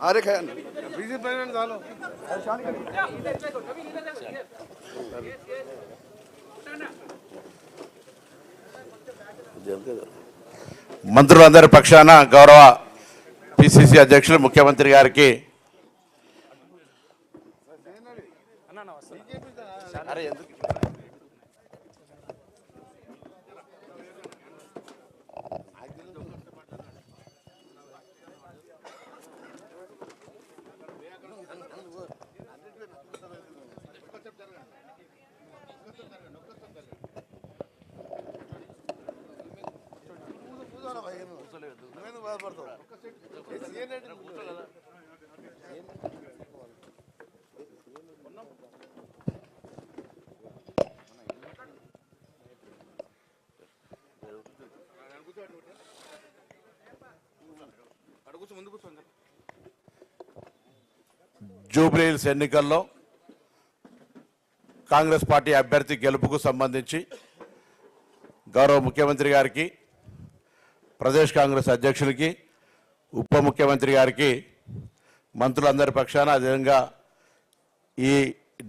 अरे खैर BJP president डालो మంత్రులందరి పక్షాన గౌరవ పిసిసి అధ్యక్షులు ముఖ్యమంత్రి గారికి జూబ్లీ హిల్స్ ఎన్నికల్లో కాంగ్రెస్ పార్టీ అభ్యర్థి గెలుపుకు సంబంధించి గౌరవ ముఖ్యమంత్రి గారికి, ప్రదేశ్ కాంగ్రెస్ అధ్యక్షులకి, ఉప ముఖ్యమంత్రి గారికి, మంత్రులందరి పక్షాన, అదేవిధంగా ఈ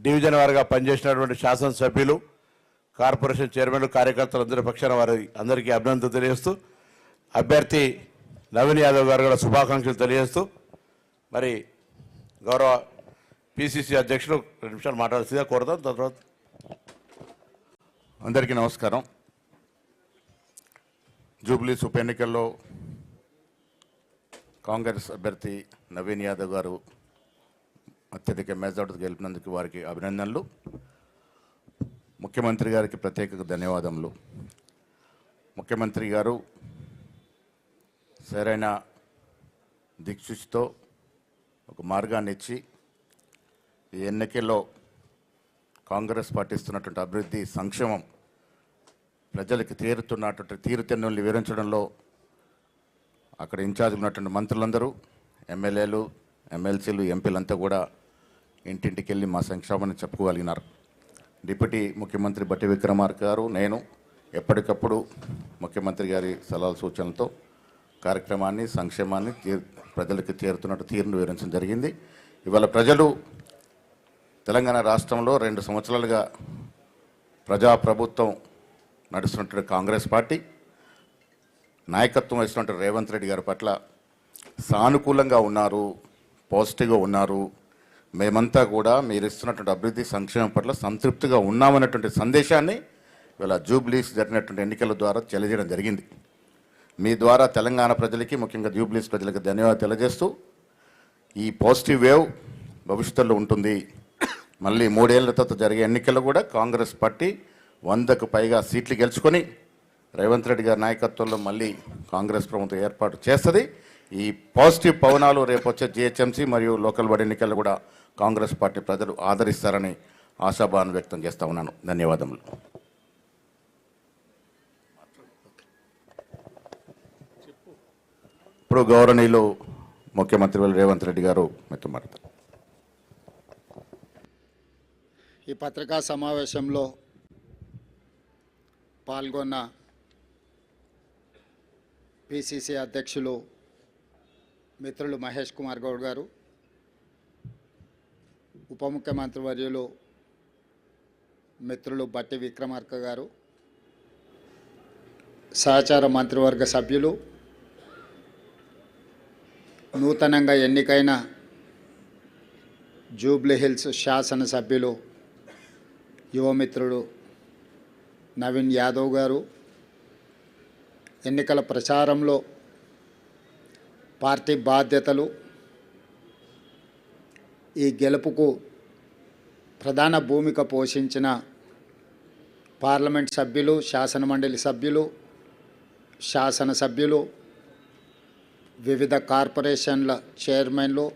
డివిజన్ వారిగా పనిచేసినటువంటి శాసనసభ్యులు, కార్పొరేషన్ చైర్మన్లు, కార్యకర్తలందరి పక్షాన వారి అందరికీ అభినందనలు తెలియజేస్తూ, అభ్యర్థి నవీన్ యాదవ్ గారు కూడా శుభాకాంక్షలు తెలియజేస్తూ, మరి గౌరవ పిసిసి అధ్యక్షులు 2 నిమిషాలు మాట్లాడాల్సిందిగా కోరుతాం. తర్వాత అందరికీ నమస్కారం. జూబ్లీస్ ఉప ఎన్నికల్లో కాంగ్రెస్ అభ్యర్థి నవీన్ యాదవ్ గారు అత్యధిక మెజార్టీతో గెలిపినందుకు వారికి అభినందనలు. ముఖ్యమంత్రి గారికి ప్రత్యేక ధన్యవాదములు. ముఖ్యమంత్రి గారు సరైన దిక్సూచితో ఒక మార్గాన్ని ఇచ్చి ఈ ఎన్నికల్లో కాంగ్రెస్ పార్టీ ఇస్తున్నటువంటి అభివృద్ధి, సంక్షేమం ప్రజలకు తీరుతెన్నుల్ని వివరించడంలో అక్కడ ఇన్ఛార్జ్ ఉన్నటువంటి మంత్రులందరూ, ఎమ్మెల్యేలు, ఎమ్మెల్సీలు, ఎంపీలంతా కూడా ఇంటింటికి వెళ్ళి మా సంక్షేమాన్ని చెప్పుకోగలిగినారు. డిప్యూటీ ముఖ్యమంత్రి బట్టి విక్రమార్క గారు, నేను ఎప్పటికప్పుడు ముఖ్యమంత్రి గారి సలహాల సూచనలతో కార్యక్రమాన్ని, సంక్షేమాన్ని ప్రజలకు చేరుతున్నట్టు తీరును వివరించడం జరిగింది. ఇవాళ ప్రజలు తెలంగాణ రాష్ట్రంలో 2 సంవత్సరాలుగా ప్రజాప్రభుత్వం నడుస్తున్నటువంటి కాంగ్రెస్ పార్టీ నాయకత్వం వహిస్తున్నటువంటి రేవంత్ రెడ్డి గారి పట్ల సానుకూలంగా ఉన్నారు, పాజిటివ్గా ఉన్నారు. మేమంతా కూడా మీరు ఇస్తున్నటువంటి అభివృద్ధి, సంక్షేమం పట్ల సంతృప్తిగా ఉన్నామన్నటువంటి సందేశాన్ని ఇవాళ జూబ్లీస్ జరిగినటువంటి ఎన్నికల ద్వారా తెలియజేయడం జరిగింది. మీ ద్వారా తెలంగాణ ప్రజలకి, ముఖ్యంగా జూబ్లీస్ ప్రజలకు ధన్యవాదాలు తెలియజేస్తూ, ఈ పాజిటివ్ వేవ్ భవిష్యత్తులో ఉంటుంది. మళ్ళీ 3 ఏళ్ల తర్వాత జరిగే ఎన్నికల్లో కూడా కాంగ్రెస్ పార్టీ 100కు పైగా సీట్లు గెలుచుకొని రేవంత్ రెడ్డి గారి నాయకత్వంలో మళ్ళీ కాంగ్రెస్ ప్రభుత్వం ఏర్పాటు చేస్తుంది. ఈ పాజిటివ్ పవనాలు రేపు వచ్చే జిహెచ్ఎంసీ మరియు లోకల్ బాడీ ఎన్నికల్లో కూడా కాంగ్రెస్ పార్టీ ప్రజలు ఆదరిస్తారని ఆశాభావం వ్యక్తం చేస్తూ ఉన్నాను. ధన్యవాదములు. ఇప్పుడు గౌరవనీయులు ముఖ్యమంత్రి రేవంత్ రెడ్డి గారు మీతో మాట్లాడతారు. ఈ పత్రికా సమావేశంలో పాల్గొన్న పిసిసి అధ్యక్షులు మిత్రులు మహేష్ కుమార్ గౌడ్ గారు, ఉప ముఖ్యమంత్రి వర్యులు మిత్రులు బట్టి విక్రమార్క గారు, సహచార మంత్రివర్గ సభ్యులు, నూతనంగా ఎన్నికైన జూబ్లీ హిల్స్ శాసనసభ్యులు యువమిత్రుడు నవీన్ యాదవ్ గారు, ఎన్నికల ప్రచారంలో పార్టీ బాధ్యతలు, ఈ గెలుపుకు ప్రధాన భూమిక పోషించిన పార్లమెంట్ సభ్యులు, శాసనమండలి సభ్యులు, శాసనసభ్యులు, వివిధ కార్పొరేషన్ల చైర్మన్లు,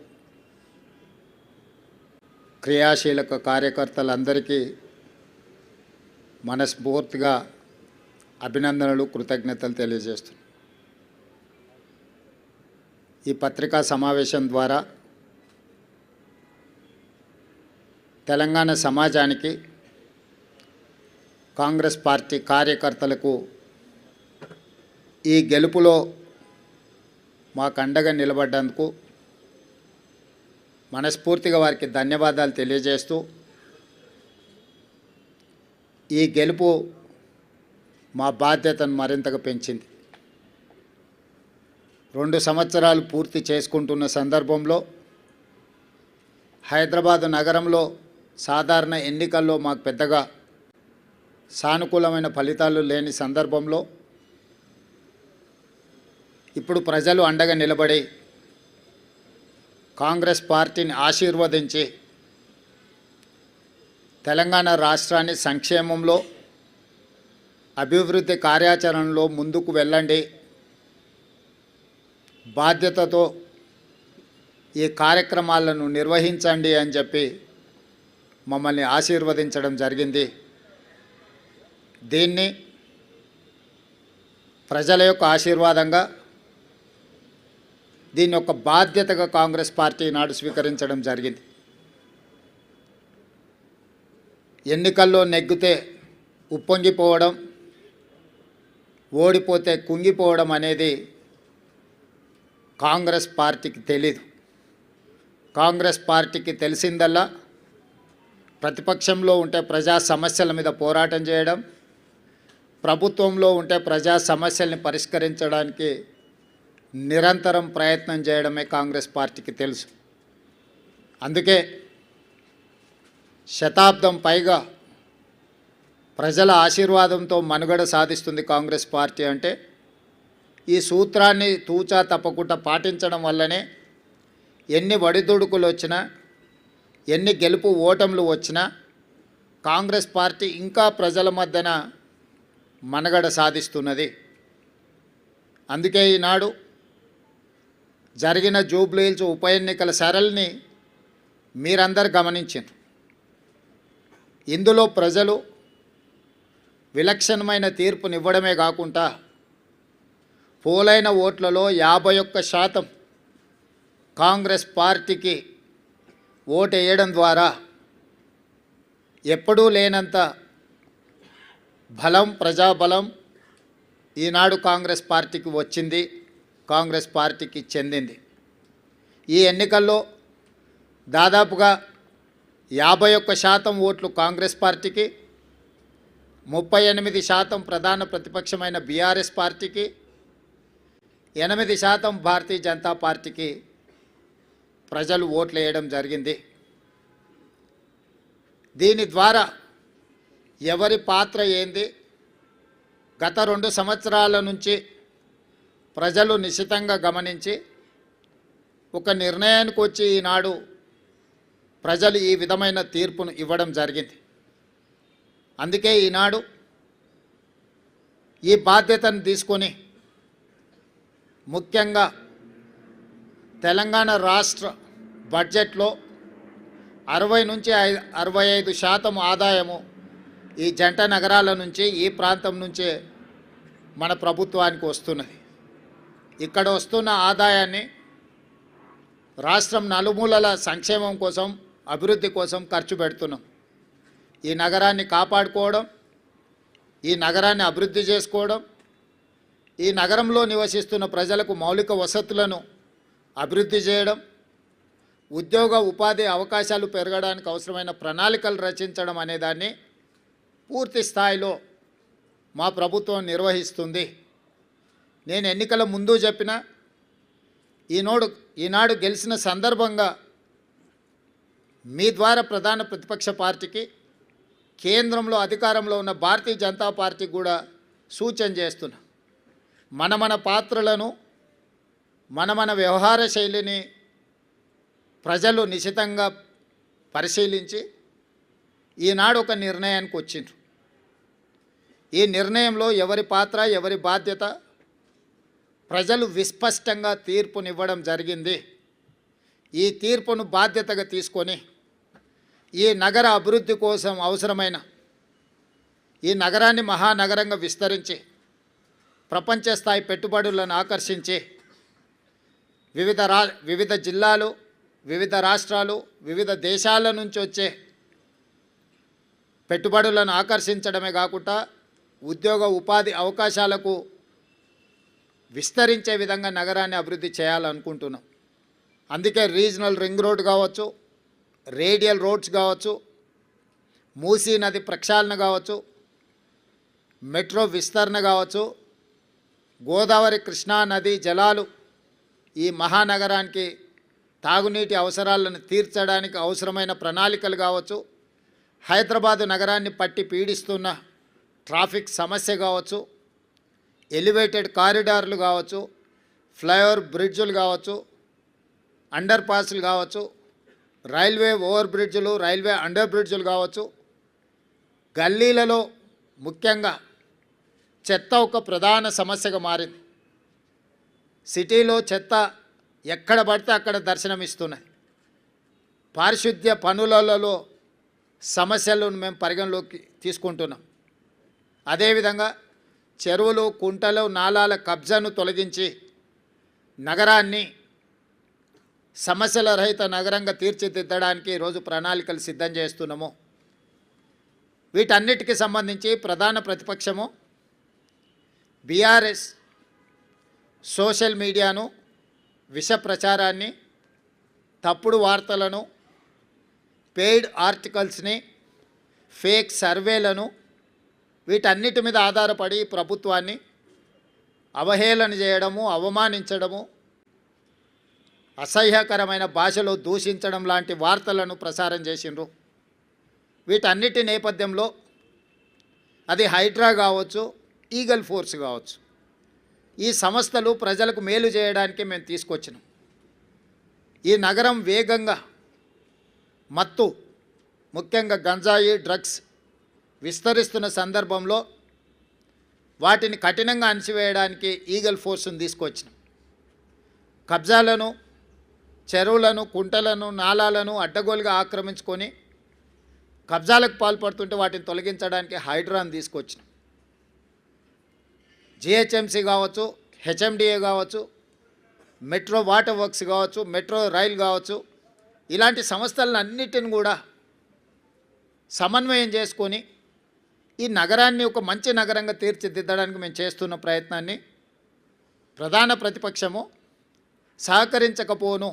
క్రియాశీలక కార్యకర్తలందరికీ మనస్ఫూర్తిగా అభినందనలు, కృతజ్ఞతలు తెలియజేస్తున్నాను. ఈ పత్రికా సమావేశం ద్వారా తెలంగాణ సమాజానికి, కాంగ్రెస్ పార్టీ కార్యకర్తలకు ఈ గెలుపులో మాకు అండగా నిలబడ్డందుకు మనస్ఫూర్తిగా వారికి ధన్యవాదాలు తెలియజేస్తూ ఈ గెలుపు మా బాధ్యతను మరింతగా పెంచింది. 2 సంవత్సరాలు పూర్తి చేసుకుంటున్న సందర్భంలో హైదరాబాదు నగరంలో సాధారణ ఎన్నికల్లో మాకు పెద్దగా సానుకూలమైన ఫలితాలు లేని సందర్భంలో ఇప్పుడు ప్రజలు అండగా నిలబడి కాంగ్రెస్ పార్టీని ఆశీర్వదించి తెలంగాణ రాష్ట్రాన్ని సంక్షేమంలో అభివృద్ధి కార్యాచరణలో ముందుకు వెళ్ళండి, బాధ్యతతో ఈ కార్యక్రమాలను నిర్వహించండి అని చెప్పి మమ్మల్ని ఆశీర్వదించడం జరిగింది. దీన్ని ప్రజల యొక్క ఆశీర్వాదంగా, దీన్ని ఒక బాధ్యతగా కాంగ్రెస్ పార్టీ నాడు స్వీకరించడం జరిగింది. ఎన్నికల్లో నెగ్గితే ఉప్పొంగిపోవడం, ఓడిపోతే కుంగిపోవడం అనేది కాంగ్రెస్ పార్టీకి తెలీదు. కాంగ్రెస్ పార్టీకి తెలిసిందల్లా ప్రతిపక్షంలో ఉంటే ప్రజా సమస్యల మీద పోరాటం చేయడం, ప్రభుత్వంలో ఉంటే ప్రజా సమస్యల్ని పరిష్కరించడానికి నిరంతరం ప్రయత్నం చేయడమే కాంగ్రెస్ పార్టీకి తెలుసు. అందుకే శతాబ్దం పైగా ప్రజల ఆశీర్వాదంతో మనుగడ సాధిస్తుంది కాంగ్రెస్ పార్టీ. అంటే ఈ సూత్రాన్ని తూచా తప్పకుండా పాటించడం వల్లనే ఎన్ని ఒడిదుడుకులు వచ్చినా, ఎన్ని గెలుపు ఓటములు వచ్చినా కాంగ్రెస్ పార్టీ ఇంకా ప్రజల మధ్యన మనుగడ సాధిస్తున్నది. అందుకే ఈనాడు జరిగిన జూబ్లీహిల్స్ ఉప ఎన్నికల సరళిని మీరందరూ గమనించారు. ఇందులో ప్రజలు విలక్షణమైన తీర్పునివ్వడమే కాకుండా పోలైన ఓట్లలో 51% కాంగ్రెస్ పార్టీకి ఓటు వేయడం ద్వారా ఎప్పుడూ లేనంత బలం, ప్రజాబలం ఈనాడు కాంగ్రెస్ పార్టీకి వచ్చింది, కాంగ్రెస్ పార్టీకి చెందింది. ఈ ఎన్నికల్లో దాదాపుగా 51% ఓట్లు కాంగ్రెస్ పార్టీకి, 38% ప్రధాన ప్రతిపక్షమైన బీఆర్ఎస్ పార్టీకి, 8% భారతీయ జనతా పార్టీకి ప్రజలు ఓట్లు వేయడం జరిగింది. దీని ద్వారా ఎవరి పాత్ర ఏంది, గత 2 సంవత్సరాల నుంచి ప్రజలు నిశితంగా గమనించి ఒక నిర్ణయానికి వచ్చి ఈనాడు ప్రజలు ఈ విధమైన తీర్పును ఇవ్వడం జరిగింది. అందుకే ఈనాడు ఈ బాధ్యతను తీసుకొని ముఖ్యంగా తెలంగాణ రాష్ట్ర బడ్జెట్లో 60 నుంచి 65% ఆదాయము ఈ జంట నగరాల నుంచి, ఈ ప్రాంతం నుంచే మన ప్రభుత్వానికి వస్తున్నది. ఇక్కడ వస్తున్న ఆదాయాన్ని రాష్ట్రం నలుమూలల సంక్షేమం కోసం, అభివృద్ధి కోసం ఖర్చు పెడుతున్నాం. ఈ నగరాన్ని కాపాడుకోవడం, ఈ నగరాన్ని అభివృద్ధి చేసుకోవడం, ఈ నగరంలో నివసిస్తున్న ప్రజలకు మౌలిక వసతులను అభివృద్ధి చేయడం, ఉద్యోగ ఉపాధి అవకాశాలు పెరగడానికి అవసరమైన ప్రణాళికలు రచించడం అనేదాన్ని పూర్తి స్థాయిలో మా ప్రభుత్వం నిర్వహిస్తుంది. నేను ఎన్నికల ముందు చెప్పిన ఈనాడు గెలిచిన సందర్భంగా మీ ద్వారా ప్రధాన ప్రతిపక్ష పార్టీకి, కేంద్రంలో అధికారంలో ఉన్న భారతీయ జనతా పార్టీకి కూడా సూచన చేస్తున్నా. మన పాత్రలను, మన వ్యవహార శైలిని ప్రజలు నిశితంగా పరిశీలించి ఈనాడు ఒక నిర్ణయానికి వచ్చిండ్రు. ఈ నిర్ణయంలో ఎవరి పాత్ర, ఎవరి బాధ్యత ప్రజలు విస్పష్టంగా తీర్పునివ్వడం జరిగింది. ఈ తీర్పును బాధ్యతగా తీసుకొని ఈ నగర అభివృద్ధి కోసం అవసరమైన, ఈ నగరాన్ని మహానగరంగా విస్తరించి ప్రపంచ స్థాయి పెట్టుబడులను ఆకర్షించి వివిధ జిల్లాలు, వివిధ రాష్ట్రాలు, వివిధ దేశాల నుంచి వచ్చే పెట్టుబడులను ఆకర్షించడమే కాకుండా ఉద్యోగ ఉపాధి అవకాశాలకు విస్తరించే విధంగా నగరాన్ని అభివృద్ధి చేయాలనుకుంటున్నాం. అందుకే రీజనల్ రింగ్ రోడ్ కావచ్చు, రేడియల్ రోడ్స్ కావచ్చు, మూసీ నది ప్రక్షాళన కావచ్చు, మెట్రో విస్తరణ కావచ్చు, గోదావరి కృష్ణా నది జలాలు ఈ మహానగరానికి తాగునీటి అవసరాలను తీర్చడానికి అవసరమైన ప్రణాళికలు కావచ్చు, హైదరాబాదు నగరాన్ని పట్టి పీడిస్తున్న ట్రాఫిక్ సమస్య కావచ్చు, ఎలివేటెడ్ కారిడార్లు కావచ్చు, ఫ్లైఓవర్ బ్రిడ్జులు కావచ్చు, అండర్ పాస్లు కావచ్చు, రైల్వే ఓవర్ బ్రిడ్జులు, రైల్వే అండర్ బ్రిడ్జులు కావచ్చు, గల్లీలలో ముఖ్యంగా చెత్త ఒక ప్రధాన సమస్యగా మారింది. సిటీలో చెత్త ఎక్కడ పడితే అక్కడ దర్శనమిస్తున్నాయి. పారిశుద్ధ్య పనులలో సమస్యలను మేము పరిగణలోకి తీసుకుంటున్నాం. అదేవిధంగా చెరువులు, కుంటలు, నాలాల కబ్జాను తొలగించి నగరాన్ని సమస్యల రహిత నగరంగా తీర్చిదిద్దడానికి ఈరోజు ప్రణాళికలు సిద్ధం చేస్తున్నాము. వీటన్నిటికీ సంబంధించి ప్రధాన ప్రతిపక్షము బీఆర్ఎస్ సోషల్ మీడియాను, విష ప్రచారాన్ని, తప్పుడు వార్తలను, పెయిడ్ ఆర్టికల్స్ని, ఫేక్ సర్వేలను, వీటన్నిటి మీద ఆధారపడి ప్రభుత్వాన్ని అవహేళన చేయడము, అవమానించడము, అసహ్యకరమైన భాషలో దూషించడం లాంటి వార్తలను ప్రసారం చేసిండ్రు. వీటన్నిటి నేపథ్యంలో అది హైడ్రా కావచ్చు, ఈగల్ ఫోర్స్ కావచ్చు, ఈ సంస్థలు ప్రజలకు మేలు చేయడానికి మేము తీసుకొచ్చినాం. ఈ నగరం వేగంగా మత్తు, ముఖ్యంగా గంజాయి, డ్రగ్స్ విస్తరిస్తున్న సందర్భంలో వాటిని కఠినంగా అణిచివేయడానికి ఈగల్ ఫోర్స్ను తీసుకొచ్చినాం. కబ్జాలను, చెరువులను, కుంటలను, నాలాలను అడ్డగోలుగా ఆక్రమించుకొని కబ్జాలకు పాల్పడుతుంటే వాటిని తొలగించడానికి హైడ్రాను తీసుకొచ్చినాం. జిహెచ్ఎంసీ కావచ్చు, హెచ్ఎండిఏ కావచ్చు, మెట్రో వాటర్ వర్క్స్ కావచ్చు, మెట్రో రైల్ కావచ్చు, ఇలాంటి సంస్థలన్నిటిని కూడా సమన్వయం చేసుకొని ఈ నగరాన్ని ఒక మంచి నగరంగా తీర్చిదిద్దడానికి మేము చేస్తున్న ప్రయత్నాన్ని ప్రధాన ప్రతిపక్షము సహకరించకపోను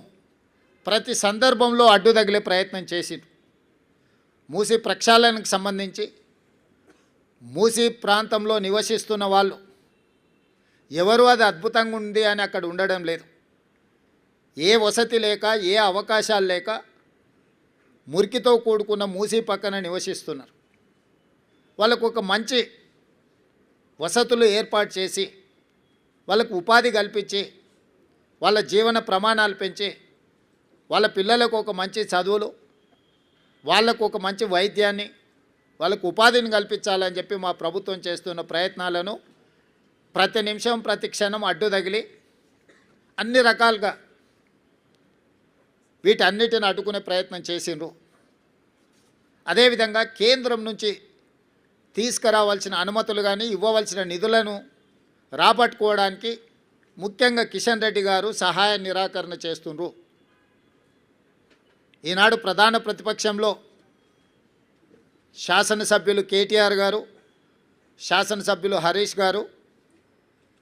ప్రతి సందర్భంలో అడ్డు తగిలే ప్రయత్నం చేసింది. మూసీ ప్రక్షాళనకు సంబంధించి మూసీ ప్రాంతంలో నివసిస్తున్న వాళ్ళు ఎవరు అది అద్భుతంగా ఉంది అని అక్కడ ఉండడం లేదు. ఏ వసతి లేక, ఏ అవకాశాలు లేక మురికితో కూడుకున్న మూసీ పక్కన నివసిస్తున్నారు. వాళ్ళకు ఒక మంచి వసతులు ఏర్పాటు చేసి, వాళ్ళకు ఉపాధి కల్పించి, వాళ్ళ జీవన ప్రమాణాలు పెంచి, వాళ్ళ పిల్లలకు ఒక మంచి చదువులు, వాళ్ళకు ఒక మంచి వైద్యాన్ని, వాళ్ళకు ఉపాధిని కల్పించాలని చెప్పి మా ప్రభుత్వం చేస్తున్న ప్రయత్నాలను ప్రతి నిమిషం, ప్రతి క్షణం అడ్డు తగిలి అన్ని రకాలుగా వీటన్నిటిని అడ్డుకునే ప్రయత్నం చేసిండ్రు. అదేవిధంగా కేంద్రం నుంచి తీసుకురావాల్సిన అనుమతులు కానీ, ఇవ్వవలసిన నిధులను రాబట్టుకోవడానికి ముఖ్యంగా కిషన్ రెడ్డి గారు సహాయ నిరాకరణ చేస్తుండ్రు. ఈనాడు ప్రధాన ప్రతిపక్షంలో శాసనసభ్యులు కేటీఆర్ గారు, శాసనసభ్యులు హరీష్ గారు,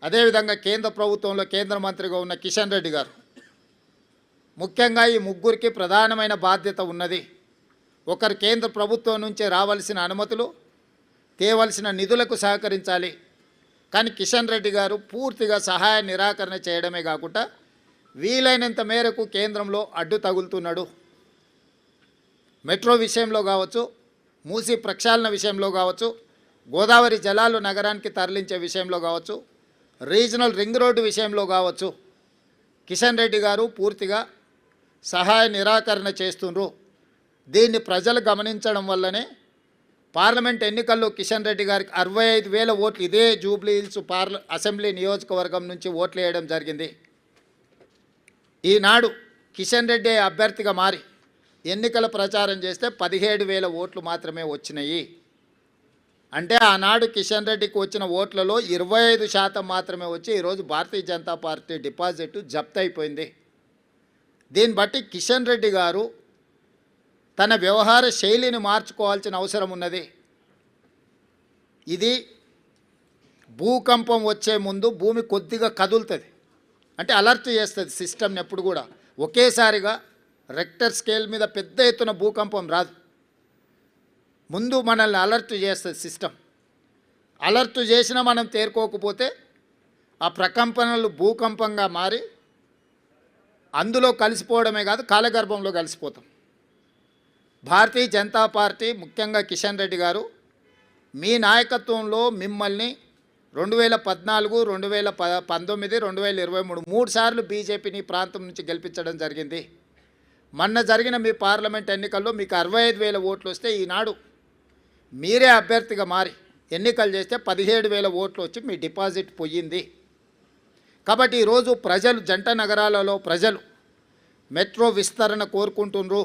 అదేవిధంగా కేంద్ర ప్రభుత్వంలో కేంద్ర మంత్రిగా ఉన్న కిషన్ రెడ్డి గారు, ముఖ్యంగా ఈ ముగ్గురికి ప్రధానమైన బాధ్యత ఉన్నది. ఒకరు కేంద్ర ప్రభుత్వం నుంచి రావాల్సిన అనుమతులు, తేవలసిన నిధులకు సహకరించాలి. కానీ కిషన్ రెడ్డి గారు పూర్తిగా సహాయ నిరాకరణ చేయడమే కాకుండా వీలైనంత మేరకు కేంద్రంలో అడ్డు తగులుతున్నాడు. మెట్రో విషయంలో కావచ్చు, మూసీ ప్రక్షాళన విషయంలో కావచ్చు, గోదావరి జలాలు నగరానికి తరలించే విషయంలో కావచ్చు, రీజనల్ రింగ్ రోడ్డు విషయంలో కావచ్చు, కిషన్ రెడ్డి గారు పూర్తిగా సహాయ నిరాకరణ చేస్తుండ్రు. దీన్ని ప్రజలు గమనించడం వల్లనే పార్లమెంట్ ఎన్నికల్లో కిషన్ రెడ్డి గారికి 65,000 ఓట్లు ఇదే జూబ్లీ హిల్స్ అసెంబ్లీ నియోజకవర్గం నుంచి ఓట్లు వేయడం జరిగింది. ఈనాడు కిషన్ రెడ్డి అభ్యర్థిగా మారి ఎన్నికల ప్రచారం చేస్తే 17,000 ఓట్లు మాత్రమే వచ్చినాయి. అంటే ఆనాడు కిషన్ రెడ్డికి వచ్చిన ఓట్లలో 25% మాత్రమే వచ్చి ఈరోజు భారతీయ జనతా పార్టీ డిపాజిట్ జప్తు అయిపోయింది. దీన్ని బట్టి కిషన్ రెడ్డి గారు తన వ్యవహార శైలిని మార్చుకోవాల్సిన అవసరం ఉన్నది. ఇది భూకంపం వచ్చే ముందు భూమి కొద్దిగా కదులుతుంది, అంటే అలర్ట్ చేస్తుంది సిస్టమ్ని. ఎప్పుడు కూడా ఒకేసారిగా రెక్టర్ స్కేల్ మీద పెద్ద ఎత్తున భూకంపం రాదు, ముందు మనల్ని అలర్ట్ చేస్తుంది సిస్టమ్. అలర్ట్ చేసినా మనం తేరుకోకపోతే ఆ ప్రకంపనలు భూకంపంగా మారి అందులో కలిసిపోవడమే కాదు కాలగర్భంలో కలిసిపోతాం. భారతీయ జనతా పార్టీ ముఖ్యంగా కిషన్ రెడ్డి గారు మీ నాయకత్వంలో మిమ్మల్ని 2014, 2019, 2023 మూడు సార్లు బీజేపీని ప్రాంతం నుంచి గెలిపించడం జరిగింది. మొన్న జరిగిన మీ పార్లమెంట్ ఎన్నికల్లో మీకు 65,000 ఓట్లు వస్తే ఈనాడు మీరే అభ్యర్థిగా మారి ఎన్నికలు చేస్తే 17,000 ఓట్లు వచ్చి మీ డిపాజిట్ పోయింది. కాబట్టి ఈరోజు ప్రజలు, జంట నగరాలలో ప్రజలు మెట్రో విస్తరణ కోరుకుంటున్నారు,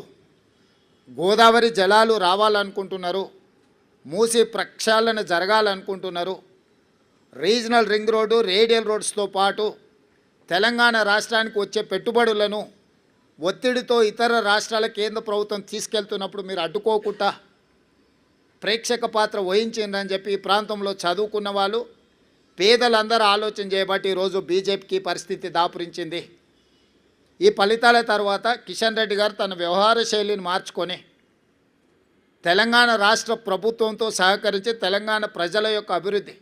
గోదావరి జలాలు రావాలనుకుంటున్నారు, మూసి ప్రక్షాళన జరగాలనుకుంటున్నారు, రీజనల్ రింగ్ రోడ్డు, రేడియల్ రోడ్స్తో పాటు తెలంగాణ రాష్ట్రానికి వచ్చే పెట్టుబడులను ఒత్తిడితో ఇతర రాష్ట్రాల కేంద్ర ప్రభుత్వం తీసుకెళ్తున్నప్పుడు మీరు అడ్డుకోకుండా ప్రేక్షక పాత్ర వహించిందని చెప్పి ఈ ప్రాంతంలో చదువుకున్న వాళ్ళు, పేదలందరూ ఆలోచన చేయబట్టి ఈరోజు బీజేపీకి పరిస్థితి దాపురించింది. ఈ ఫలితాల తర్వాత కిషన్ రెడ్డి గారు తన వ్యవహార శైలిని మార్చుకొని తెలంగాణ రాష్ట్ర ప్రభుత్వంతో సహకరించి తెలంగాణ ప్రజల యొక్క అభివృద్ధి,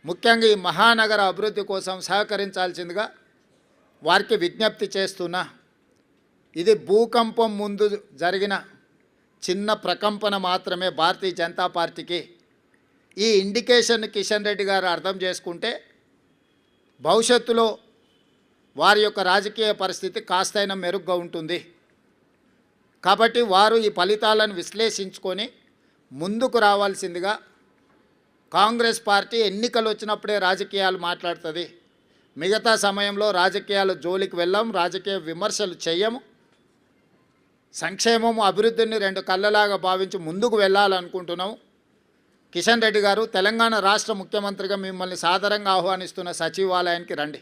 ముఖ్యంగా ఈ మహానగర అభివృద్ధి కోసం సహకరించాల్సిందిగా వారికి విజ్ఞప్తి చేస్తున్నా. ఇది భూకంపం ముందు జరిగిన చిన్న ప్రకంపన మాత్రమే భారతీయ జనతా పార్టీకి. ఈ ఇండికేషన్ కిషన్ రెడ్డి గారు అర్థం చేసుకుంటే భవిష్యత్తులో వారి యొక్క రాజకీయ పరిస్థితి కాస్తైనా మెరుగ్గా ఉంటుంది. కాబట్టి వారు ఈ ఫలితాలను విశ్లేషించుకొని ముందుకు రావాల్సిందిగా, కాంగ్రెస్ పార్టీ ఎన్నికలు వచ్చినప్పుడే రాజకీయాలు మాట్లాడుతుంది, మిగతా సమయంలో రాజకీయాల జోలికి వెళ్ళాం, రాజకీయ విమర్శలు చేయము, సంక్షేమము అభివృద్ధిని రెండు కళ్ళలాగా భావించి ముందుకు వెళ్ళాలనుకుంటున్నాం. కిషన్ రెడ్డి గారు, తెలంగాణ రాష్ట్ర ముఖ్యమంత్రిగా మిమ్మల్ని సాదరంగా ఆహ్వానిస్తున్న సచివాలయానికి రండి.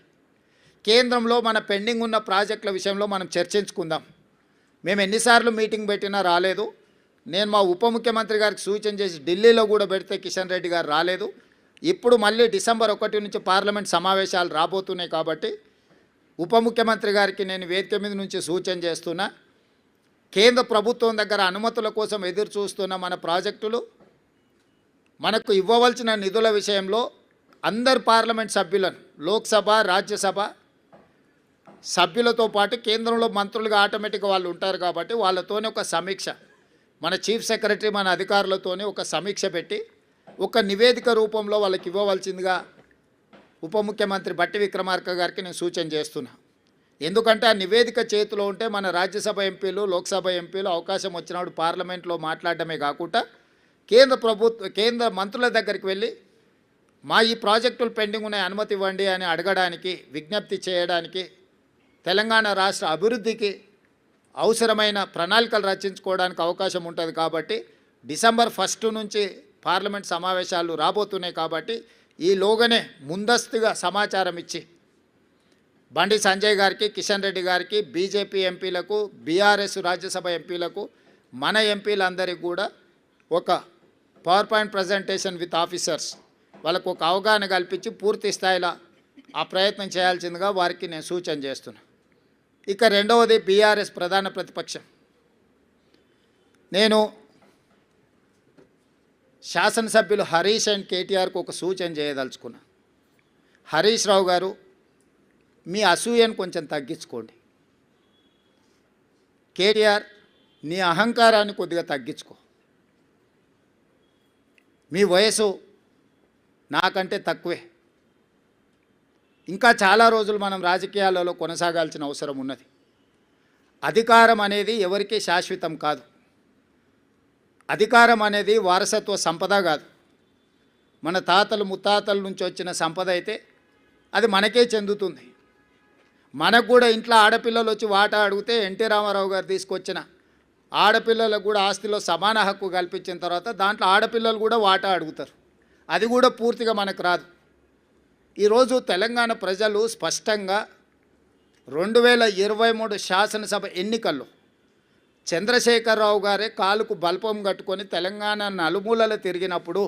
కేంద్రంలో మన పెండింగ్ ఉన్న ప్రాజెక్టుల విషయంలో మనం చర్చించుకుందాం. మేము ఎన్నిసార్లు మీటింగ్ పెట్టినా రాలేదు. నేను మా ఉప ముఖ్యమంత్రి గారికి సూచన చేసి ఢిల్లీలో కూడా పెడితే కిషన్ రెడ్డి గారు రాలేదు. ఇప్పుడు మళ్ళీ డిసెంబర్ 1 నుంచి పార్లమెంట్ సమావేశాలు రాబోతున్నాయి కాబట్టి ఉప ముఖ్యమంత్రి గారికి నేను వేదిక మీద నుంచి సూచన చేస్తున్నా. కేంద్ర ప్రభుత్వం దగ్గర అనుమతుల కోసం ఎదురు చూస్తున్న మన ప్రాజెక్టులు, మనకు ఇవ్వవలసిన నిధుల విషయంలో అందరు పార్లమెంట్ సభ్యులను, లోక్సభ, రాజ్యసభ సభ్యులతో పాటు కేంద్రంలో మంత్రులుగా ఆటోమేటిక్గా వాళ్ళు ఉంటారు కాబట్టి వాళ్ళతోనే ఒక సమీక్ష, మన చీఫ్ సెక్రటరీ, మన అధికారులతోనే ఒక సమీక్ష పెట్టి ఒక నివేదిక రూపంలో వాళ్ళకి ఇవ్వవలసిందిగా ఉప ముఖ్యమంత్రి బట్టి విక్రమార్క గారికి నేను సూచన చేస్తున్నా. ఎందుకంటే ఆ నివేదిక చేతిలో ఉంటే మన రాజ్యసభ ఎంపీలు, లోక్సభ ఎంపీలు అవకాశం వచ్చినప్పుడు పార్లమెంట్లో మాట్లాడడమే కాకుండా కేంద్ర మంత్రుల దగ్గరికి వెళ్ళి మా ఈ ప్రాజెక్టులు పెండింగ్ ఉన్నాయి, అనుమతి ఇవ్వండి అని అడగడానికి, విజ్ఞప్తి చేయడానికి, తెలంగాణ రాష్ట్ర అభివృద్ధికి అవసరమైన ప్రణాళికలు రచించుకోవడానికి అవకాశం ఉంటుంది. కాబట్టి డిసెంబర్ 1 నుంచి పార్లమెంట్ సమావేశాలు రాబోతున్నాయి కాబట్టి ఈలోగానే ముందస్తుగా సమాచారం ఇచ్చి బండి సంజయ్ గారికి, కిషన్ రెడ్డి గారికి, బీజేపీ ఎంపీలకు, బీఆర్ఎస్ రాజ్యసభ ఎంపీలకు, మన ఎంపీలందరికీ కూడా ఒక power point presentation with officers వాళ్ళకు ఒక అవగాహన కల్పించి పూర్తి స్థాయిలో ఆ ప్రయత్నం చేయాల్సిందిగా వారికి నేను సూచన చేస్తున్నా. ఇక రెండవది బీఆర్ఎస్ ప్రధాన ప్రతిపక్షం. నేను శాసనసభ్యులు హరీష్ అండ్ కేటీఆర్కు ఒక సూచన చేయదలుచుకున్నా. హరీష్ రావు గారు, మీ అసూయను కొంచెం తగ్గించుకోండి. కేటీఆర్, నీ అహంకారాన్ని కొద్దిగా తగ్గించుకో. మీ వయసు నాకంటే తక్కువే. ఇంకా చాలా రోజులు మనం రాజకీయాలలో కొనసాగాల్సిన అవసరం ఉన్నది. అధికారం అనేది ఎవరికీ శాశ్వతం కాదు. అధికారం అనేది వారసత్వ సంపద కాదు. మన తాతలు ముత్తాతల నుంచి వచ్చిన సంపద అయితే అది మనకే చెందుతుంది. మనకు కూడా ఇంట్లో ఆడపిల్లలు వచ్చి వాటా అడిగితే ఎన్టీ రామారావు గారు తీసుకొచ్చిన ఆడపిల్లలకు కూడా ఆస్తిలో సమాన హక్కు కల్పించిన తర్వాత దాంట్లో ఆడపిల్లలు కూడా వాటా అడుగుతారు. అది కూడా పూర్తిగా మనకు రాదు. ఈరోజు తెలంగాణ ప్రజలు స్పష్టంగా 2023 శాసనసభ ఎన్నికల్లో చంద్రశేఖరరావు గారే కాలుకు బల్పం కట్టుకొని తెలంగాణ నలుమూలలు తిరిగినప్పుడు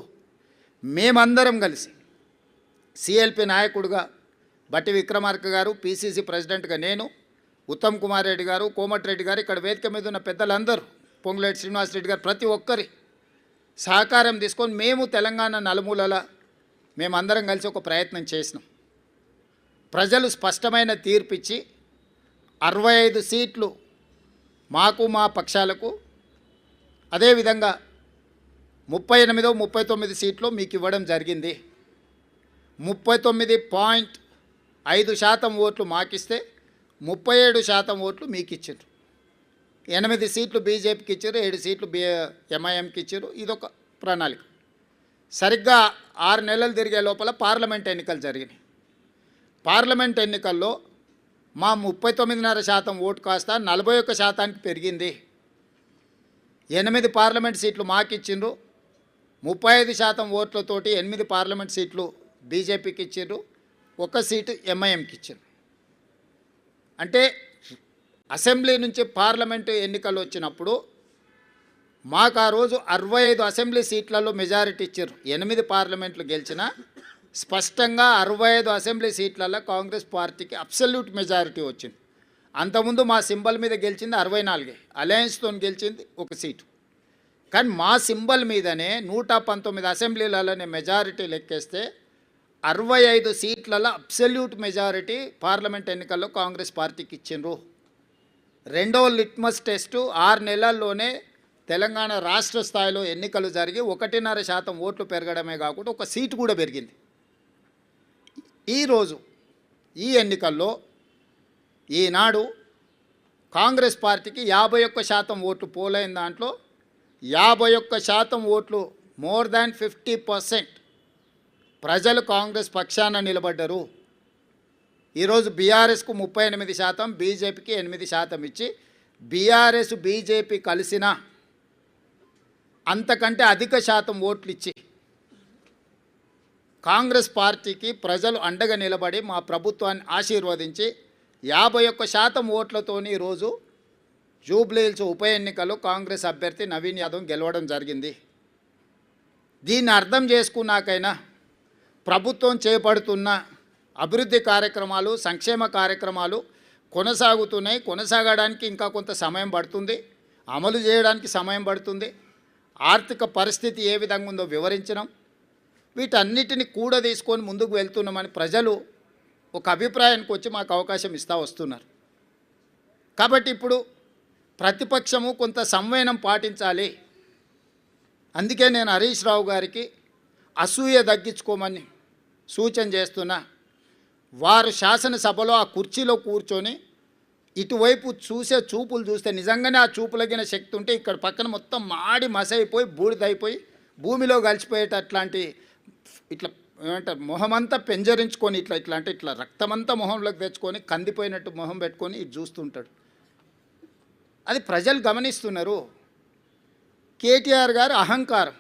మేమందరం కలిసి సిఎల్పి నాయకుడిగా బట్టి విక్రమార్క గారు, పిసిసి ప్రెసిడెంట్గా నేను, ఉత్తమ్ కుమార్ రెడ్డి గారు, కోమటిరెడ్డి గారు, ఇక్కడ వేదిక మీద ఉన్న పెద్దలందరూ, పొంగులేటి శ్రీనివాసరెడ్డి గారు, ప్రతి ఒక్కరి సహకారం తీసుకొని మేము తెలంగాణ నలుమూలల మేమందరం కలిసి ఒక ప్రయత్నం చేసినాం. ప్రజలు స్పష్టమైన తీర్పిచ్చి 65 సీట్లు మాకు మా పక్షాలకు, అదేవిధంగా 39 సీట్లు మీకు ఇవ్వడం జరిగింది. 39.5% ఓట్లు మాకిస్తే 37% ఓట్లు మీకు ఇచ్చారు. 8 సీట్లు బీజేపీకి ఇచ్చారు, 7 సీట్లు ఎంఐఎంకి ఇచ్చారు. ఇదొక ప్రణాళిక. సరిగ్గా 6 నెలలు తిరిగే లోపల పార్లమెంట్ ఎన్నికలు జరిగినాయి. పార్లమెంట్ ఎన్నికల్లో మా 39.5% ఓటు కాస్త 41%కి పెరిగింది. 8 పార్లమెంట్ సీట్లు మాకు ఇచ్చిండ్రు, 35% ఓట్లతోటి 8 పార్లమెంట్ సీట్లు బీజేపీకి ఇచ్చిండ్రు, 1 సీటు ఎంఐఎంకి ఇచ్చిండ్రు. అంటే అసెంబ్లీ నుంచి పార్లమెంటు ఎన్నికలు వచ్చినప్పుడు మాకు ఆ రోజు 65 అసెంబ్లీ సీట్లలో మెజారిటీ ఇచ్చారు. 8 పార్లమెంట్లు గెలిచిన స్పష్టంగా 65 అసెంబ్లీ సీట్లలో కాంగ్రెస్ పార్టీకి అబ్సల్యూట్ మెజారిటీ వచ్చింది. అంతకుముందు మా సింబల్ మీద గెలిచింది 64, అలయన్స్తో గెలిచింది 1 సీటు. కానీ మా సింబల్ మీదనే 119 అసెంబ్లీలలోనే మెజారిటీ లెక్కేస్తే 65 సీట్లలో అబ్సల్యూట్ మెజారిటీ పార్లమెంట్ ఎన్నికల్లో కాంగ్రెస్ పార్టీకి ఇచ్చిండ్రు. రెండవ లిట్మస్ టెస్టు 6 నెలల్లోనే తెలంగాణ రాష్ట్ర స్థాయిలో ఎన్నికలు జరిగి 1.5% ఓట్లు పెరగడమే కాకుండా 1 సీటు కూడా పెరిగింది. ఈరోజు ఈ ఎన్నికల్లో ఈనాడు కాంగ్రెస్ పార్టీకి 51% ఓట్లు పోలైన దాంట్లో 51% ఓట్లు, మోర్ దాన్ 50% ప్రజలు కాంగ్రెస్ పక్షాన నిలబడ్డరు. ఈరోజు బీఆర్ఎస్కు 38%, బీజేపీకి 8% ఇచ్చి బీఆర్ఎస్ బీజేపీ కలిసిన అంతకంటే అధిక శాతం ఓట్లు ఇచ్చి కాంగ్రెస్ పార్టీకి ప్రజలు అండగా నిలబడి మా ప్రభుత్వాన్ని ఆశీర్వదించి 51% ఓట్లతోని ఈరోజు జూబ్లీహిల్స్ ఉప ఎన్నికల్లో కాంగ్రెస్ అభ్యర్థి నవీన్ యాదవ్ గెలవడం జరిగింది. దీన్ని అర్థం చేసుకున్నాకైనా ప్రభుత్వం చేపడుతున్న అభివృద్ధి కార్యక్రమాలు, సంక్షేమ కార్యక్రమాలు కొనసాగుతున్నాయి. కొనసాగడానికి ఇంకా కొంత సమయం పడుతుంది, అమలు చేయడానికి సమయం పడుతుంది. ఆర్థిక పరిస్థితి ఏ విధంగా ఉందో వివరించడం, వీటన్నిటిని కూడా తీసుకొని ముందుకు వెళ్తున్నామని ప్రజలు ఒక అభిప్రాయానికి వచ్చి మాకు అవకాశం ఇస్తూ వస్తున్నారు. కాబట్టి ఇప్పుడు ప్రతిపక్షము కొంత సంవయనం పాటించాలి. అందుకే నేను హరీష్ రావు గారికి అసూయ తగ్గించుకోమని సూచన చేస్తున్నా. వారు శాసనసభలో ఆ కుర్చీలో కూర్చొని ఇటువైపు చూసే చూపులు చూస్తే నిజంగానే ఆ చూపులగిన శక్తి ఉంటే ఇక్కడ పక్కన మొత్తం మాడి మసైపోయి బూడిదైపోయి భూమిలో కలిసిపోయేటట్లాంటి ఇట్లా ఏమంటారు మొహమంతా పెంజరించుకొని ఇట్లా అంటే ఇట్లా రక్తమంతా మొహంలోకి తెచ్చుకొని కందిపోయినట్టు మొహం పెట్టుకొని ఇటు చూస్తుంటాడు. అది ప్రజలు గమనిస్తున్నారు. కేటీఆర్ గారు అహంకారం,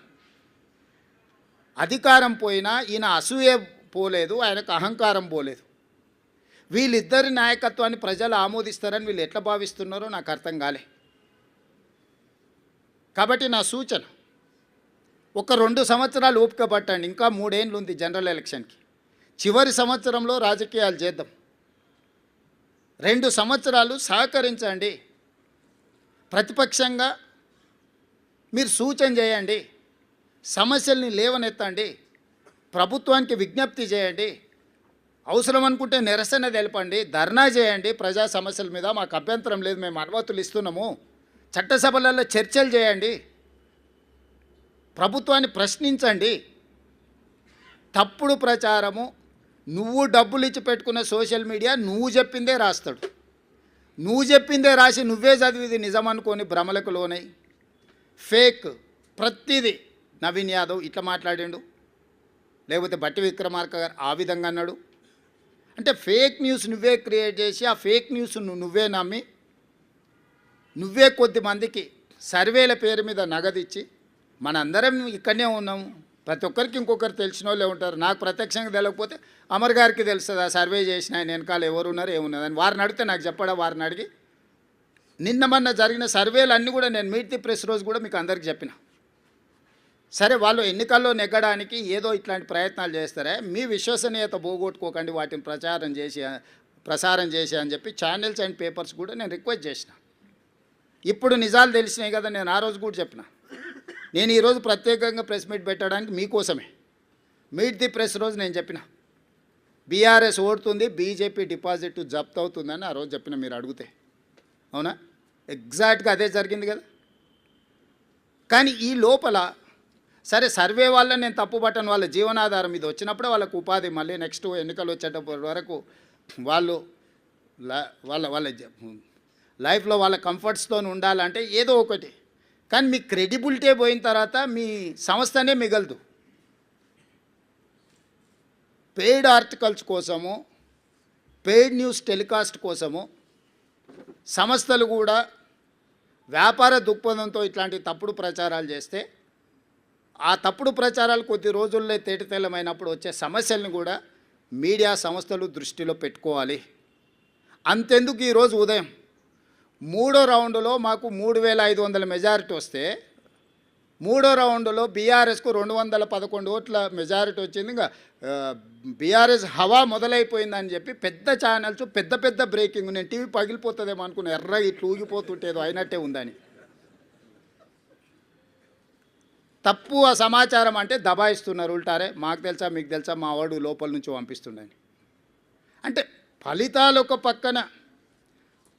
అధికారం పోయినా ఈయన అసూయ పోలేదు, ఆయనకు అహంకారం పోలేదు. వీళ్ళిద్దరి నాయకత్వాన్ని ప్రజలు ఆమోదిస్తారని వీళ్ళు ఎట్లా భావిస్తున్నారో నాకు అర్థం కాలే. కాబట్టి నా సూచన, ఒక 2 సంవత్సరాలు ఓపిక పట్టండి. ఇంకా 3 ఏళ్ళు ఉంది జనరల్ ఎలక్షన్కి. చివరి సంవత్సరంలో రాజకీయాలు చేద్దాం. 2 సంవత్సరాలు సహకరించండి. ప్రతిపక్షంగా మీరు సూచన చేయండి, సమస్యల్ని లేవనెత్తండి, ప్రభుత్వానికి విజ్ఞప్తి చేయండి, అవసరం అనుకుంటే నిరసన తెలపండి, ధర్నా చేయండి. ప్రజా సమస్యల మీద మాకు అభ్యంతరం లేదు, మేము అనుమతులు ఇస్తున్నాము. చట్టసభలలో చర్చలు చేయండి, ప్రభుత్వాన్ని ప్రశ్నించండి. తప్పుడు ప్రచారము, నువ్వు డబ్బులు ఇచ్చి పెట్టుకున్న సోషల్ మీడియా నువ్వు చెప్పిందే రాస్తాడు, నువ్వు చెప్పిందే రాసి నువ్వే చదివిది నిజం అనుకొని భ్రమలకు లోనై ఫేక్ ప్రతిదీ. నవీన్ యాదవ్ ఇట్లా మాట్లాడిండు, లేకపోతే బట్టి విక్రమార్క గారు ఆ విధంగా అన్నాడు. అంటే ఫేక్ న్యూస్ నువ్వే క్రియేట్ చేసి ఆ ఫేక్ న్యూస్ నువ్వే నమ్మి నువ్వే కొద్దిమందికి సర్వేల పేరు మీద నగదిచ్చి మనందరం ఇక్కడనే ఉన్నాము. ప్రతి ఒక్కరికి ఇంకొకరు తెలిసిన వాళ్ళే ఉంటారు. నాకు ప్రత్యక్షంగా తెలియకపోతే అమర్ గారికి తెలుస్తుంది, ఆ సర్వే చేసిన ఆయన వెనకాల ఎవరున్నారు ఏమున్నారు అని. వారిని అడిగితే నాకు చెప్పడా, వారిని అడిగి నిన్న మొన్న జరిగిన సర్వేలు అన్నీ కూడా నేను మీట్ ది ప్రెస్ రోజు కూడా మీకు అందరికి చెప్పిన. సరే వాళ్ళు ఎన్నికల్లో నెగ్గడానికి ఏదో ఇట్లాంటి ప్రయత్నాలు చేస్తారే, మీ విశ్వసనీయత పోగొట్టుకోకండి, వాటిని ప్రసారం చేసి అని చెప్పి ఛానల్స్ అండ్ పేపర్స్ కూడా నేను రిక్వెస్ట్ చేసిన. ఇప్పుడు నిజాలు తెలిసినాయి కదా, నేను ఆ రోజు కూడా చెప్పిన. నేను ఈరోజు ప్రత్యేకంగా ప్రెస్ మీట్ పెట్టడానికి మీకోసమే, మీట్ ది ప్రెస్ రోజు నేను చెప్పిన బీఆర్ఎస్ ఓడుతుంది, బీజేపీ డిపాజిట్ జప్త్ అవుతుందని ఆ రోజు చెప్పిన. మీరు అడిగితే అవునా, ఎగ్జాక్ట్గా అదే జరిగింది కదా. కానీ ఈ లోపల సరే సర్వే వల్ల నేను తప్పుపట్టను, వాళ్ళ జీవనాధారం ఇది వచ్చినప్పుడే వాళ్ళకు ఉపాధి, మళ్ళీ నెక్స్ట్ ఎన్నికలు వచ్చేటప్పటి వరకు వాళ్ళు వాళ్ళ లైఫ్లో వాళ్ళ కంఫర్ట్స్తో ఉండాలంటే ఏదో ఒకటి. కానీ మీ క్రెడిబిలిటీ పోయిన తర్వాత మీ సంస్థనే మిగలదు. పెయిడ్ ఆర్టికల్స్ కోసము, పెయిడ్ న్యూస్ టెలికాస్ట్ కోసము సంస్థలు కూడా వ్యాపార దృక్పథంతో ఇట్లాంటి తప్పుడు ప్రచారాలు చేస్తే ఆ తప్పుడు ప్రచారాలు కొద్ది రోజుల్లో తేటతెల్లమైనప్పుడు వచ్చే సమస్యలను కూడా మీడియా సంస్థలు దృష్టిలో పెట్టుకోవాలి. అంతెందుకు ఈరోజు ఉదయం 3వ రౌండ్లో మాకు 3500 మెజారిటీ వస్తే 3వ రౌండ్లో బీఆర్ఎస్కు 211 ఓట్ల మెజారిటీ వచ్చింది. ఇంకా బీఆర్ఎస్ హవా మొదలైపోయిందని చెప్పి పెద్ద ఛానల్స్ పెద్ద పెద్ద బ్రేకింగ్, నేను టీవీ పగిలిపోతుందేమో అనుకున్నా, ఎర్ర ఇట్లా ఊగిపోతుంటేదో అయినట్టే ఉందని. తప్పు ఆ సమాచారం అంటే దబాయిస్తున్నారు ఉల్టారే, మాకు తెలుసా మీకు తెలుసా, మా వాడు లోపల నుంచి పంపిస్తుండని. అంటే ఫలితాలు ఒక పక్కన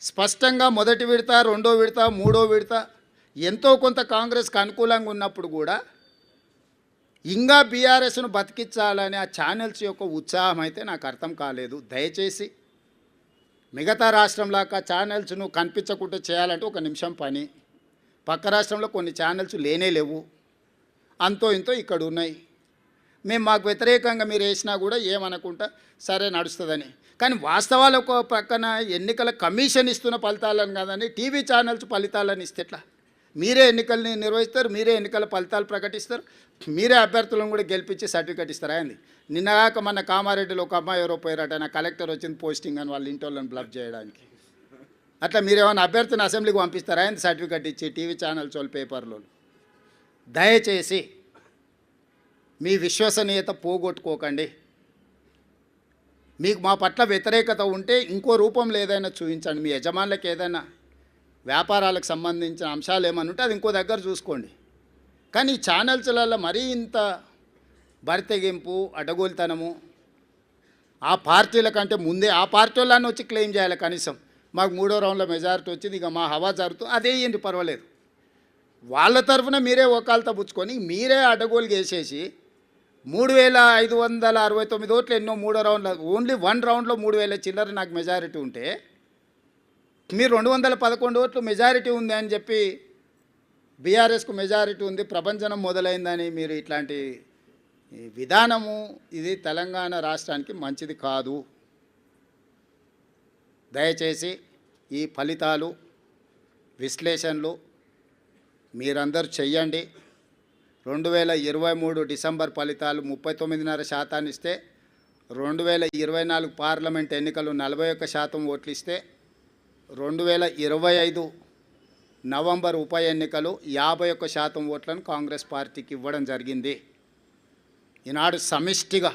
స్పష్టంగా మొదటి విడత, రెండో విడత, మూడో విడత ఎంతో కొంత కాంగ్రెస్కి అనుకూలంగా ఉన్నప్పుడు కూడా ఇంకా బీఆర్ఎస్ను బతికించాలని ఆ ఛానల్స్ యొక్క ఉత్సాహం అయితే నాకు అర్థం కాలేదు. దయచేసి మిగతా రాష్ట్రంలాగా ఛానల్స్ను కనిపించకుండా చేయాలంటే ఒక నిమిషం పని. పక్క రాష్ట్రంలో కొన్ని ఛానల్స్ లేనే లేవు, అంతో ఇంతో ఇక్కడ ఉన్నాయి. మేము మాకు వ్యతిరేకంగా మీరు వేసినా కూడా ఏమనుకుంటా సరే నడుస్తుందని. కానీ వాస్తవాలు ఒక పక్కన ఎన్నికల కమిషన్ ఇస్తున్న ఫలితాలను కాదని టీవీ ఛానల్స్ ఫలితాలను ఇస్తే ఎట్లా? మీరే ఎన్నికల్ని నిర్వహిస్తారు, మీరే ఎన్నికల ఫలితాలు ప్రకటిస్తారు, మీరే అభ్యర్థులను కూడా గెలిపించి సర్టిఫికేట్ ఇస్తారా అండి? నిన్నగాక మన కామారెడ్డిలో ఒక అమ్మాయి ఎవరో పోయారట, నా కలెక్టర్ వచ్చింది పోస్టింగ్ అని వాళ్ళ ఇంటి వాళ్ళని బ్లఫ్ చేయడానికి. అట్లా మీరేమైనా అభ్యర్థిని అసెంబ్లీకి పంపిస్తారా అండి సర్టిఫికేట్ ఇచ్చి టీవీ ఛానల్స్ వాళ్ళు పేపర్లో? దయచేసి మీ విశ్వసనీయత పోగొట్టుకోకండి. మీకు మా పట్ల వ్యతిరేకత ఉంటే ఇంకో రూపంలో ఏదైనా చూపించండి. మీ యజమానులకు ఏదైనా వ్యాపారాలకు సంబంధించిన అంశాలు ఏమైనా ఉంటే అది ఇంకో దగ్గర చూసుకోండి. కానీ ఈ ఛానల్స్లలో మరీ ఇంత బరితెగింపు, అడ్డగోలుతనము, ఆ పార్టీల కంటే ముందే ఆ పార్టీ వాళ్ళని వచ్చి క్లెయిమ్ చేయాలి. కనీసం మాకు 3వ రౌండ్లో మెజారిటీ వచ్చింది, ఇక మా హవా జరుగుతుంది, అదే ఏంటి పర్వాలేదు. వాళ్ళ తరఫున మీరే ఒకాలతో పుచ్చుకొని మీరే అడ్డగోలు వేసేసి 3569 ఓట్లు ఎన్నో 3వ రౌండ్లో, ఓన్లీ 1 రౌండ్లో 3000 చిల్లర నాకు మెజారిటీ ఉంటే మీరు 211 ఓట్లు మెజారిటీ ఉంది అని చెప్పి బీఆర్ఎస్కు మెజారిటీ ఉంది, ప్రభంజనం మొదలైందని మీరు ఇట్లాంటి విధానము ఇది తెలంగాణ రాష్ట్రానికి మంచిది కాదు. దయచేసి ఈ ఫలితాలు విశ్లేషణలు మీరందరూ చెయ్యండి. 2023 డిసెంబర్ ఫలితాలు 39.5% ఇస్తే 2024 పార్లమెంట్ ఎన్నికలు 41% ఓట్లు ఇస్తే 2025 నవంబర్ ఉప ఎన్నికలు 51% ఓట్లను కాంగ్రెస్ పార్టీకి ఇవ్వడం జరిగింది. ఈనాడు సమిష్టిగా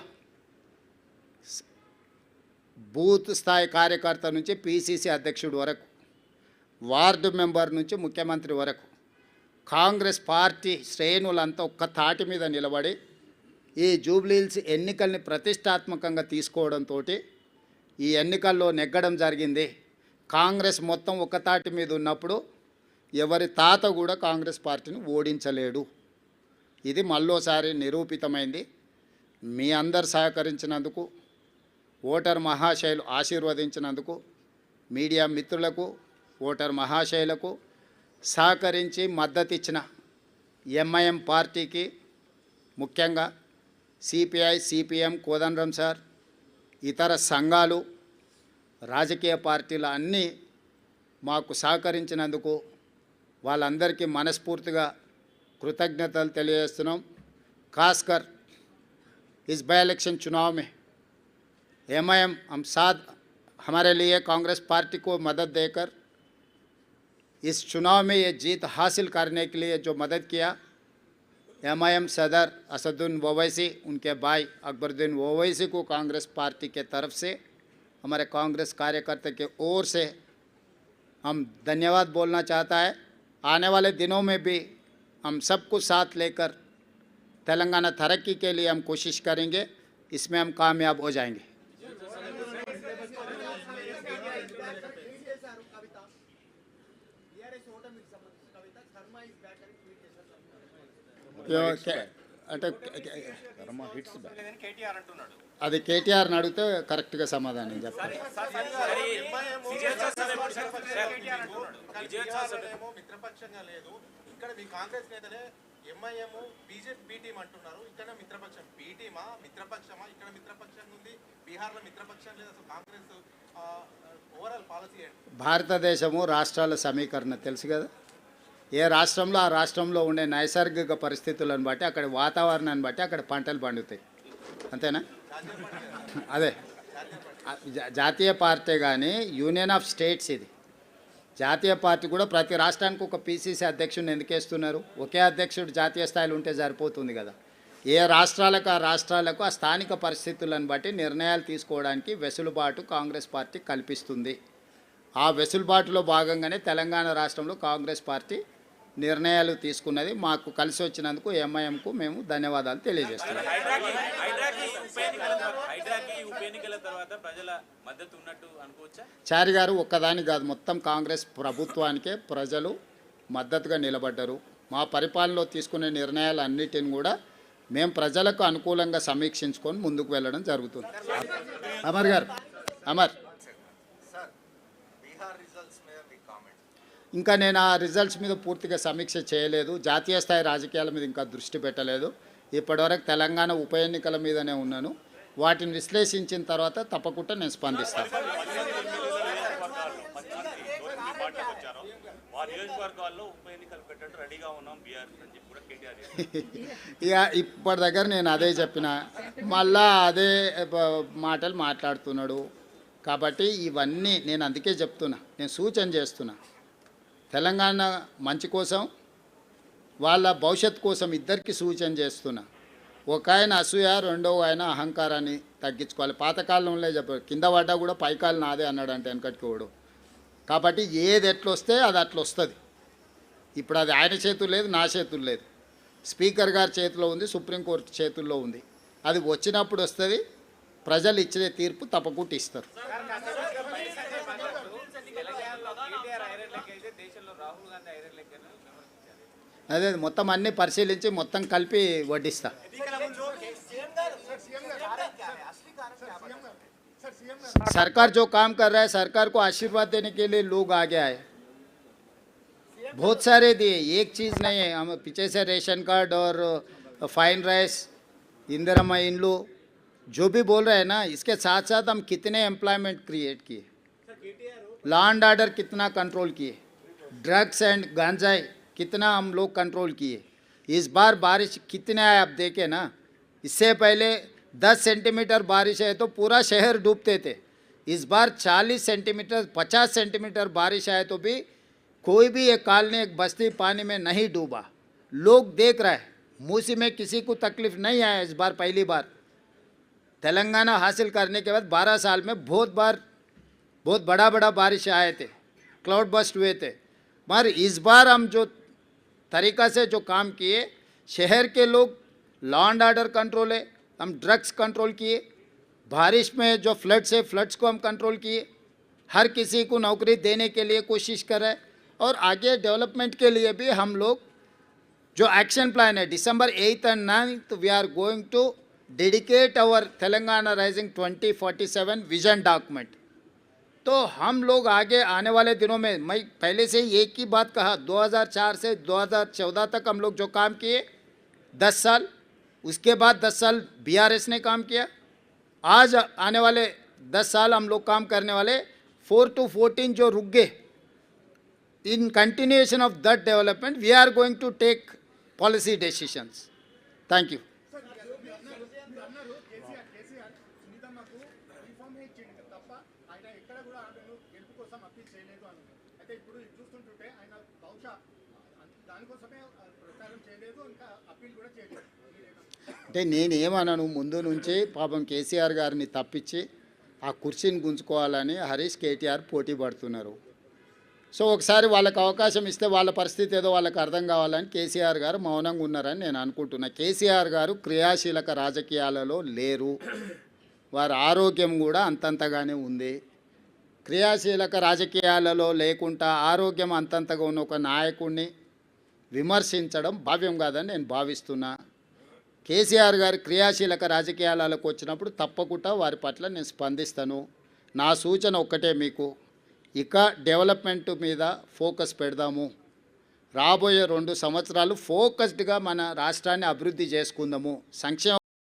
బూత్ స్థాయి కార్యకర్త నుంచి పీసీసీ అధ్యక్షుడు వరకు, వార్డు మెంబర్ నుంచి ముఖ్యమంత్రి వరకు కాంగ్రెస్ పార్టీ శ్రేణులంతా ఒక్క తాటి మీద నిలబడి ఈ జూబ్లీహిల్స్ ఎన్నికల్ని ప్రతిష్టాత్మకంగా తీసుకోవడంతో ఈ ఎన్నికల్లో నెగ్గడం జరిగింది. కాంగ్రెస్ మొత్తం ఒక్క తాటి మీద ఉన్నప్పుడు ఎవరి తాత కూడా కాంగ్రెస్ పార్టీని ఓడించలేడు. ఇది మళ్ళోసారి నిరూపితమైంది. మీ అందరు సహకరించినందుకు, ఓటర్ మహాశయులు ఆశీర్వదించినందుకు, మీడియా మిత్రులకు, ఓటర్ మహాశయులకు సహకరించి మద్దతు ఇచ్చిన ఎంఐఎం పార్టీకి, ముఖ్యంగా సిపిఐ, సిపిఎం, కోదండరాం సార్, ఇతర సంఘాలు, రాజకీయ పార్టీలు అన్నీ మాకు సహకరించినందుకు వాళ్ళందరికీ మనస్ఫూర్తిగా कृतज्ञतలు తెలియజేస్తున్నాం. खासकर इस बाई इलेक्शन चुनाव में एमआईएम हम साथ हमारे लिए कांग्रेस पार्टी को मदद देकर इस चुनाव में ये जीत हासिल करने के लिए जो मदद किया, एमआईएम सदर असदुद्दीन ओवैसी, उनके भाई अकबरुद्दीन ओवैसी को कांग्रेस पार्टी के तरफ से, हमारे कांग्रेस कार्यकर्ता के ओर से हम धन्यवाद बोलना चाहता है। आने वाले दिनों में भी हम सबको साथ लेकर तेलंगाना तरक्की के लिए हम कोशिश करेंगे, इसमें हम कामयाब हो जाएंगे। అంటే అది కేటీఆర్ అడిగితే కరెక్ట్గా సమాధానం చెప్తాను. మిత్రపక్షంగా లేదు ఇక్కడ మీ కాంగ్రెస్ నేతలే ఎంఐఎం బీజేపీ బి టీం అంటున్నారు. ఇక్కడ మిత్రపక్షం బి టీమా మిత్రపక్షమా? ఇక్కడ మిత్రపక్షం ఉంది, బీహార్లో మిత్రపక్షం లేదు. అసలు కాంగ్రెస్ ఓవరాల్ పాలసీ ఏంటి? భారతదేశము రాష్ట్రాల సమీకరణ తెలుసు కదా. ఏ రాష్ట్రంలో ఆ రాష్ట్రంలో ఉండే నైసర్గిక పరిస్థితులను బట్టి, అక్కడ వాతావరణాన్ని బట్టి అక్కడ పంటలు పండుతాయి, అంతేనా? అదే జాతీయ పార్టీ కానీ యూనియన్ ఆఫ్ స్టేట్స్ ఇది. జాతీయ పార్టీ కూడా ప్రతి రాష్ట్రానికి ఒక పీసీసీ అధ్యక్షుడిని ఎందుకు వేస్తున్నారు? ఒకే అధ్యక్షుడు జాతీయ స్థాయిలో ఉంటే సరిపోతుంది కదా. ఏ రాష్ట్రాలకు ఆ రాష్ట్రాలకు ఆ స్థానిక పరిస్థితులను బట్టి నిర్ణయాలు తీసుకోవడానికి వెసులుబాటు కాంగ్రెస్ పార్టీ కల్పిస్తుంది. ఆ వెసులుబాటులో భాగంగానే తెలంగాణ రాష్ట్రంలో కాంగ్రెస్ పార్టీ నిర్ణయాలు తీసుకున్నది. మాకు కలిసి వచ్చినందుకు ఎంఐఎంకు మేము ధన్యవాదాలు తెలియజేస్తున్నాం. చారి గారు ఒక్కదాని కాదు, మొత్తం కాంగ్రెస్ ప్రభుత్వానికే ప్రజలు మద్దతుగా నిలబడ్డారు. మా పరిపాలనలో తీసుకునే నిర్ణయాలన్నిటిని కూడా మేము ప్రజలకు అనుకూలంగా సమీక్షించుకొని ముందుకు వెళ్ళడం జరుగుతుంది. అమర్ గారు, అమర్, ఇంకా నేను ఆ రిజల్ట్స్ మీద పూర్తిగా సమీక్ష చేయలేదు. జాతీయ స్థాయి రాజకీయాల మీద ఇంకా దృష్టి పెట్టలేదు. ఇప్పటివరకు తెలంగాణ ఉప ఎన్నికల మీదనే ఉన్నాను. వాటిని విశ్లేషించిన తర్వాత తప్పకుండా నేను స్పందిస్తాను. ఇక ఇప్పటి దగ్గర నేను అదే చెప్పిన, మళ్ళా అదే మాటలు మాట్లాడుతున్నాడు. కాబట్టి ఇవన్నీ నేను అందుకే చెప్తున్నా, నేను సూచన చేస్తున్నా. తెలంగాణ మంచి కోసం, వాళ్ళ భవిష్యత్తు కోసం ఇద్దరికి సూచన చేస్తున్నా. ఒక ఆయన అసూయ, రెండవ ఆయన అహంకారాన్ని తగ్గించుకోవాలి. పాతకాలంలో చెప్పారు, కింద పడ్డా కూడా పైకాలు నాదే అన్నాడంటే వెనకటికోడు. కాబట్టి ఏది ఎట్లొస్తే అది అట్లా వస్తుంది. ఇప్పుడు అది ఆయన చేతులు లేదు, నా చేతులు లేదు, స్పీకర్ గారి చేతిలో ఉంది, సుప్రీంకోర్టు చేతుల్లో ఉంది. అది వచ్చినప్పుడు వస్తుంది. ప్రజలు ఇచ్చే తీర్పు తప్పకుండా ఇస్తారు. అదే మొత్తం అన్నీ పరిశీలించి మొత్తం కలిపి వడ్డిస్తా. सरकार जो काम कर रहा है, सरकार को आशीर्वाद देने के लिए लोग आगे आए, बहुत सारे दिए, एक चीज़ नहीं है. हम पीछे से रेशन कार्ड और फाइन राइस, इंदिरा इंड्लू जो भी बोल रहे हैं ना, इसके साथ साथ हम कितने एम्प्लॉयमेंट क्रिएट किए, लॉ एंड ऑर्डर कितना कंट्रोल किए, ड्रग्स एंड गांजाई कितना हम लोग कंट्रोल किए. इस बार बारिश कितने आए आप देखे ना. इससे पहले 10 सेंटीमीटर बारिश है तो पूरा शहर डूबते थे. इस बार 40 सेंटीमीटर 50 सेंटीमीटर बारिश आए तो भी कोई भी एक कॉलोनी, एक बस्ती पानी में नहीं डूबा. लोग देख रहे हैं, मूसी में किसी को तकलीफ नहीं आया. इस बार पहली बार तेलंगाना हासिल करने के बाद 12 साल में बहुत बड़ा बारिश आए थे, क्लाउड बस्ट हुए थे. मगर इस बार हम जो तरीका से जो काम किए, शहर के लोग लॉ एंड ऑर्डर कंट्रोल है, हम ड्रग्स कंट्रोल किए, बारिश में जो फ्लड्स है फ्लड्स को हम कंट्रोल किए, हर किसी को नौकरी देने के लिए कोशिश कर रहे हैं. और आगे डेवलपमेंट के लिए भी हम लोग जो एक्शन प्लान है, December 8th and 9th we are going to dedicate our Telangana Rising 2047 vision document. तो हम लोग आगे आने वाले दिनों में, मैं पहले से एक ही बात कहा, 2004 से 2014 तक हम लोग जो काम किए 10 साल, उसके बाद 10 साल BRS ने काम किया. आज आने वाले 10 साल हम लोग काम करने वाले. 4 to 14 जो रुक गए, in continuation of that development we are going to take policy decisions. Thank you. అంటే నేనేమన్నాను, ముందు నుంచి పాపం కేసీఆర్ గారిని తప్పించి ఆ కుర్చీని గుంజుకోవాలని హరీష్ కేటీఆర్ పోటీ పడుతున్నారు. సో ఒకసారి వాళ్ళకి అవకాశం ఇస్తే వాళ్ళ పరిస్థితి ఏదో వాళ్ళకి అర్థం కావాలని కేసీఆర్ గారు మౌనంగా ఉన్నారని నేను అనుకుంటున్నా. కేసీఆర్ గారు క్రియాశీలక రాజకీయాలలో లేరు, వారి ఆరోగ్యం కూడా అంతంతగానే ఉంది. క్రియాశీలక రాజకీయాలలో లేకుండా ఆరోగ్యం అంతంతగా ఉన్న ఒక నాయకుడిని విమర్శించడం భావ్యం కాదని నేను భావిస్తున్నా. కేసీఆర్ గారు క్రియాశీలక రాజకీయాలకు వచ్చినప్పుడు తప్పకుండా వారి పట్ల నేను స్పందిస్తాను. నా సూచన ఒక్కటే మీకు, ఇక డెవలప్మెంట్ మీద ఫోకస్ పెడదాము. రాబోయే 2 సంవత్సరాలు ఫోకస్డ్గా మన రాష్ట్రాన్ని అభివృద్ధి చేసుకుందాము. సంక్షేమ